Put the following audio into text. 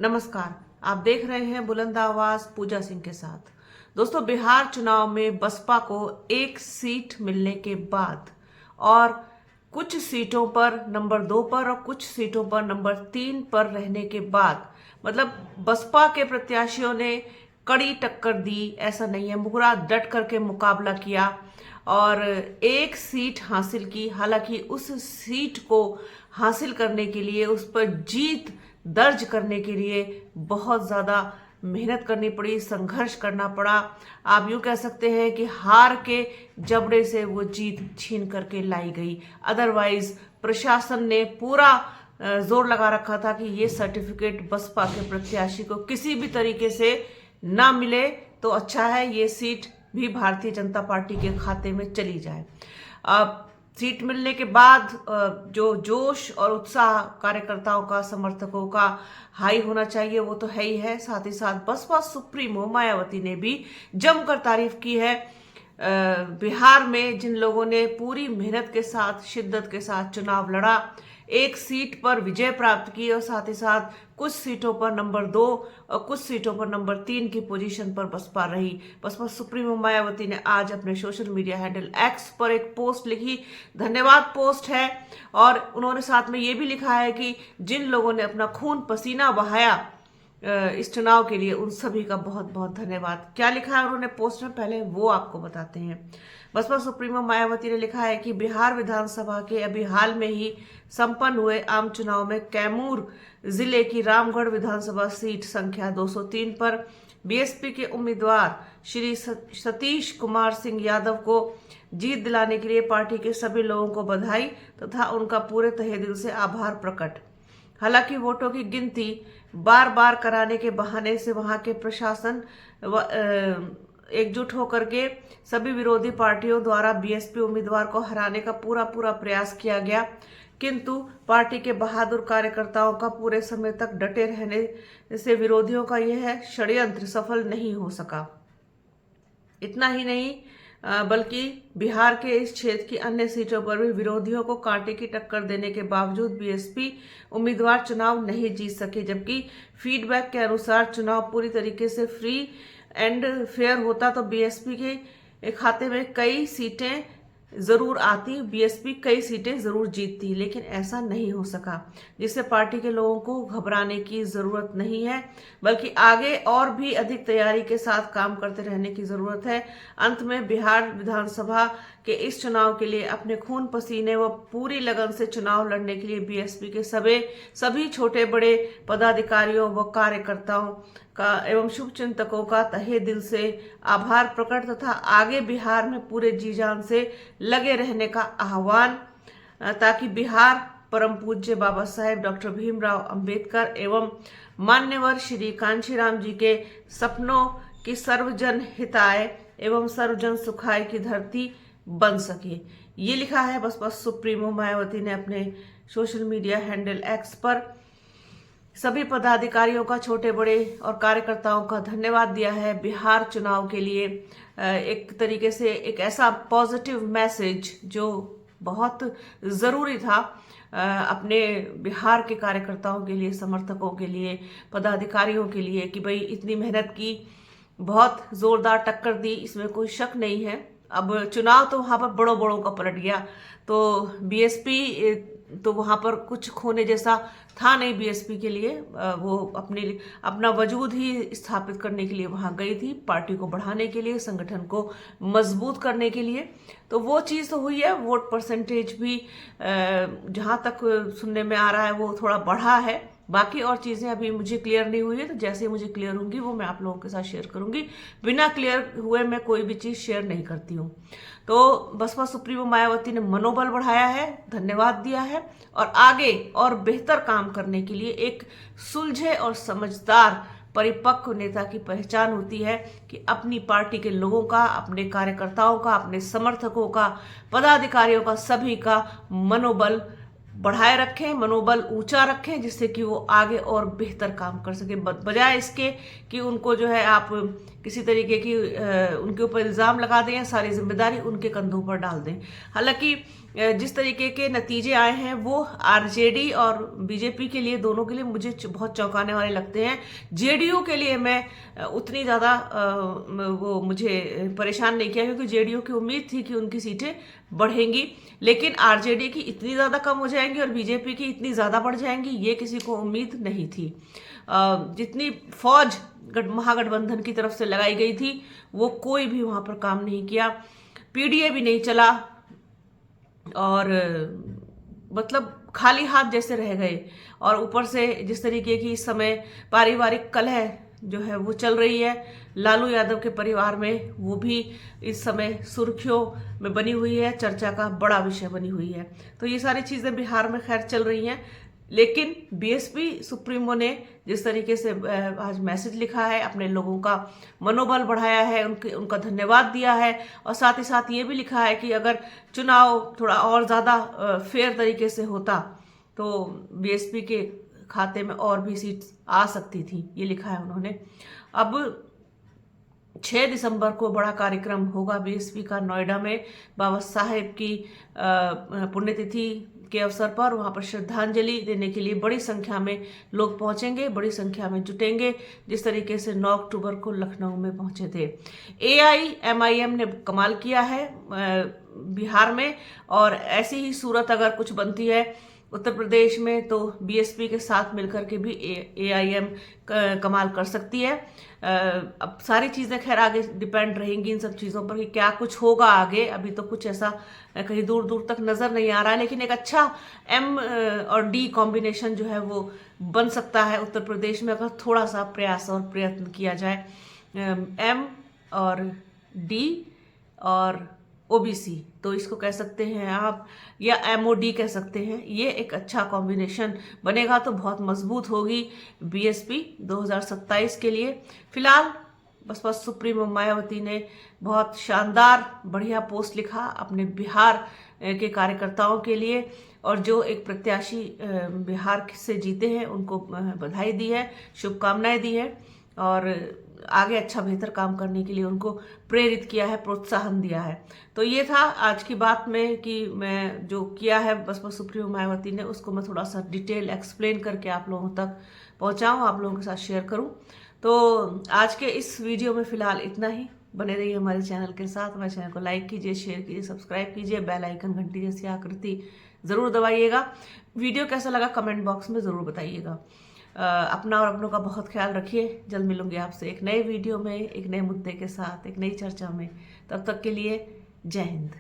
नमस्कार। आप देख रहे हैं बुलंद आवाज पूजा सिंह के साथ। दोस्तों, बिहार चुनाव में बसपा को एक सीट मिलने के बाद और कुछ सीटों पर नंबर 2 पर और कुछ सीटों पर नंबर 3 पर रहने के बाद मतलब बसपा के प्रत्याशियों ने कड़ी टक्कर दी, ऐसा नहीं है, मुकरा डट करके मुकाबला किया और एक सीट हासिल की। हालांकि उस सीट को हासिल करने के लिए, उस पर जीत दर्ज करने के लिए बहुत ज़्यादा मेहनत करनी पड़ी, संघर्ष करना पड़ा। आप यूँ कह सकते हैं कि हार के जबड़े से वो जीत छीन करके लाई गई। अदरवाइज प्रशासन ने पूरा जोर लगा रखा था कि ये सर्टिफिकेट बसपा के प्रत्याशी को किसी भी तरीके से ना मिले तो अच्छा है, ये सीट भी भारतीय जनता पार्टी के खाते में चली जाए। अब सीट मिलने के बाद जो जोश और उत्साह कार्यकर्ताओं का, समर्थकों का हाई होना चाहिए वो तो है ही है। साथ ही साथ बसपा सुप्रीमो मायावती ने भी जमकर तारीफ की है। बिहार में जिन लोगों ने पूरी मेहनत के साथ, शिद्दत के साथ चुनाव लड़ा, एक सीट पर विजय प्राप्त की और साथ ही साथ कुछ सीटों पर नंबर 2 और कुछ सीटों पर नंबर 3 की पोजीशन पर बसपा रही। बसपा सुप्रीमो मायावती ने आज अपने सोशल मीडिया हैंडल एक्स पर एक पोस्ट लिखी, धन्यवाद पोस्ट है, और उन्होंने साथ में ये भी लिखा है कि जिन लोगों ने अपना खून पसीना बहाया इस चुनाव के लिए, उन सभी का बहुत बहुत धन्यवाद। क्या लिखा है उन्होंने पोस्ट में, पहले वो आपको बताते हैं। बसपा सुप्रीमो मायावती ने लिखा है कि बिहार विधानसभा के अभी हाल में ही संपन्न हुए आम चुनाव में कैमूर जिले की रामगढ़ विधानसभा सीट संख्या 203 पर बीएसपी के उम्मीदवार श्री सतीश कुमार सिंह यादव को जीत दिलाने के लिए पार्टी के सभी लोगों को बधाई तथा उनका पूरे तहे दिल से आभार प्रकट। हालांकि वोटों की गिनती बार बार कराने के बहाने से वहां के प्रशासन एकजुट होकर के सभी विरोधी पार्टियों द्वारा बीएसपी उम्मीदवार को हराने का पूरा प्रयास किया गया, किंतु पार्टी के बहादुर कार्यकर्ताओं का पूरे समय तक डटे रहने से विरोधियों का यह षड्यंत्र सफल नहीं हो सका। इतना ही नहीं बल्कि बिहार के इस क्षेत्र की अन्य सीटों पर भी विरोधियों को कांटे की टक्कर देने के बावजूद बीएसपी उम्मीदवार चुनाव नहीं जीत सके, जबकि फीडबैक के अनुसार चुनाव पूरी तरीके से फ्री एंड फेयर होता तो बीएसपी के खाते में कई सीटें जरूर आती, बीएसपी कई सीटें जरूर जीतती, लेकिन ऐसा नहीं हो सका, जिससे पार्टी के लोगों को घबराने की जरूरत नहीं है, बल्कि आगे और भी अधिक तैयारी के साथ काम करते रहने की जरूरत है। अंत में बिहार विधानसभा के इस चुनाव के लिए अपने खून पसीने व पूरी लगन से चुनाव लड़ने के लिए बीएसपी के सभी छोटे बड़े पदाधिकारियों व कार्यकर्ताओं का एवं शुभचिंतकों का तहे दिल से आभार प्रकट तथा आगे बिहार में पूरे जी जान से लगे रहने का आह्वान, ताकि बिहार परम पूज्य बाबा साहेब डॉक्टर भीमराव अंबेडकर एवं मान्यवर श्री कांशीराम जी के सपनों की सर्वजन हिताय एवं सर्वजन सुखाय की धरती बन सके। ये लिखा है बसपा सुप्रीमो मायावती ने अपने सोशल मीडिया हैंडल एक्स पर। सभी पदाधिकारियों का, छोटे बड़े और कार्यकर्ताओं का धन्यवाद दिया है। बिहार चुनाव के लिए एक तरीके से एक ऐसा पॉजिटिव मैसेज जो बहुत ज़रूरी था अपने बिहार के कार्यकर्ताओं के लिए, समर्थकों के लिए, पदाधिकारियों के लिए, कि भाई इतनी मेहनत की, बहुत ज़ोरदार टक्कर दी, इसमें कोई शक नहीं है। अब चुनाव तो वहाँ पर बड़ों बड़ों का पलट गया, तो बीएसपी तो वहाँ पर कुछ खोने जैसा था नहीं बीएसपी के लिए। वो अपना वजूद ही स्थापित करने के लिए वहाँ गई थी, पार्टी को बढ़ाने के लिए, संगठन को मजबूत करने के लिए। तो वो चीज़ तो हुई है। वोट परसेंटेज भी जहाँ तक सुनने में आ रहा है वो थोड़ा बढ़ा है। बाकी और चीज़ें अभी मुझे क्लियर नहीं हुई है, तो जैसे मुझे क्लियर होंगी वो मैं आप लोगों के साथ शेयर करूंगी। बिना क्लियर हुए मैं कोई भी चीज़ शेयर नहीं करती हूँ। तो बसपा सुप्रीमो मायावती ने मनोबल बढ़ाया है, धन्यवाद दिया है, और आगे और बेहतर काम करने के लिए एक सुलझे और समझदार परिपक्व नेता की पहचान होती है कि अपनी पार्टी के लोगों का, अपने कार्यकर्ताओं का, अपने समर्थकों का, पदाधिकारियों का, सभी का मनोबल बढ़ाए रखें, मनोबल ऊंचा रखें, जिससे कि वो आगे और बेहतर काम कर सके, बजाय इसके कि उनको जो है आप किसी तरीके की उनके ऊपर इल्ज़ाम लगा दें या सारी जिम्मेदारी उनके कंधों पर डाल दें। हालांकि जिस तरीके के नतीजे आए हैं वो आरजेडी और बीजेपी के लिए, दोनों के लिए मुझे बहुत चौंकाने वाले लगते हैं। जेडीयू के लिए मैं उतनी ज़्यादा वो मुझे परेशान नहीं किया, क्योंकि जेडीयू की उम्मीद थी कि उनकी सीटें बढ़ेंगी, लेकिन आरजेडी की इतनी ज़्यादा कम हो जाएंगी और बीजेपी की इतनी ज़्यादा बढ़ जाएंगी, ये किसी को उम्मीद नहीं थी। जितनी फौज महागठबंधन की तरफ से लगाई गई थी वो कोई भी वहां पर काम नहीं किया, पीडीए भी नहीं चला और मतलब खाली हाथ जैसे रह गए। और ऊपर से जिस तरीके की इस समय पारिवारिक कलह जो है वो चल रही है लालू यादव के परिवार में, वो भी इस समय सुर्खियों में बनी हुई है, चर्चा का बड़ा विषय बनी हुई है। तो ये सारी चीजें बिहार में खैर चल रही हैं, लेकिन बीएसपी सुप्रीमो ने जिस तरीके से आज मैसेज लिखा है, अपने लोगों का मनोबल बढ़ाया है, उनका धन्यवाद दिया है, और साथ ही साथ ये भी लिखा है कि अगर चुनाव थोड़ा और ज़्यादा फेयर तरीके से होता तो बीएसपी के खाते में और भी सीट आ सकती थी, ये लिखा है उन्होंने। अब 6 दिसंबर को बड़ा कार्यक्रम होगा बीएसपी का नोएडा में, बाबा साहेब की पुण्यतिथि के अवसर पर। वहां पर श्रद्धांजलि देने के लिए बड़ी संख्या में लोग पहुंचेंगे, बड़ी संख्या में जुटेंगे, जिस तरीके से 9 अक्टूबर को लखनऊ में पहुंचे थे। AIMIM ने कमाल किया है बिहार में, और ऐसी ही सूरत अगर कुछ बनती है उत्तर प्रदेश में तो बीएसपी के साथ मिलकर के भी AIM कमाल कर सकती है। अब सारी चीज़ें खैर आगे डिपेंड रहेंगी इन सब चीज़ों पर कि क्या कुछ होगा आगे। अभी तो कुछ ऐसा कहीं दूर दूर तक नज़र नहीं आ रहा है, लेकिन एक अच्छा M और D कॉम्बिनेशन जो है वो बन सकता है उत्तर प्रदेश में, अगर थोड़ा सा प्रयास और प्रयत्न किया जाए। M और D और OBC, तो इसको कह सकते हैं आप, या MOD कह सकते हैं। ये एक अच्छा कॉम्बिनेशन बनेगा तो बहुत मजबूत होगी बीएसपी 2027 के लिए। फिलहाल बसपा सुप्रीमो मायावती ने बहुत शानदार बढ़िया पोस्ट लिखा अपने बिहार के कार्यकर्ताओं के लिए, और जो एक प्रत्याशी बिहार से जीते हैं उनको बधाई दी है, शुभकामनाएं दी है, और आगे अच्छा बेहतर काम करने के लिए उनको प्रेरित किया है, प्रोत्साहन दिया है। तो ये था आज की बात में कि मैं जो किया है बसपा सुप्रीमो मायावती ने, उसको मैं थोड़ा सा डिटेल एक्सप्लेन करके आप लोगों तक पहुंचाऊं, आप लोगों के साथ शेयर करूं। तो आज के इस वीडियो में फिलहाल इतना ही। बने रहिए हमारे चैनल के साथ, हमारे चैनल को लाइक कीजिए, शेयर कीजिए, सब्सक्राइब कीजिए, बेल आइकन घंटी जैसी आकृति ज़रूर दबाइएगा। वीडियो कैसा लगा कमेंट बॉक्स में ज़रूर बताइएगा। अपना और अपनों का बहुत ख्याल रखिए। जल्द मिलूंगी आपसे एक नए वीडियो में, एक नए मुद्दे के साथ, एक नई चर्चा में। तब तक के लिए जय हिंद।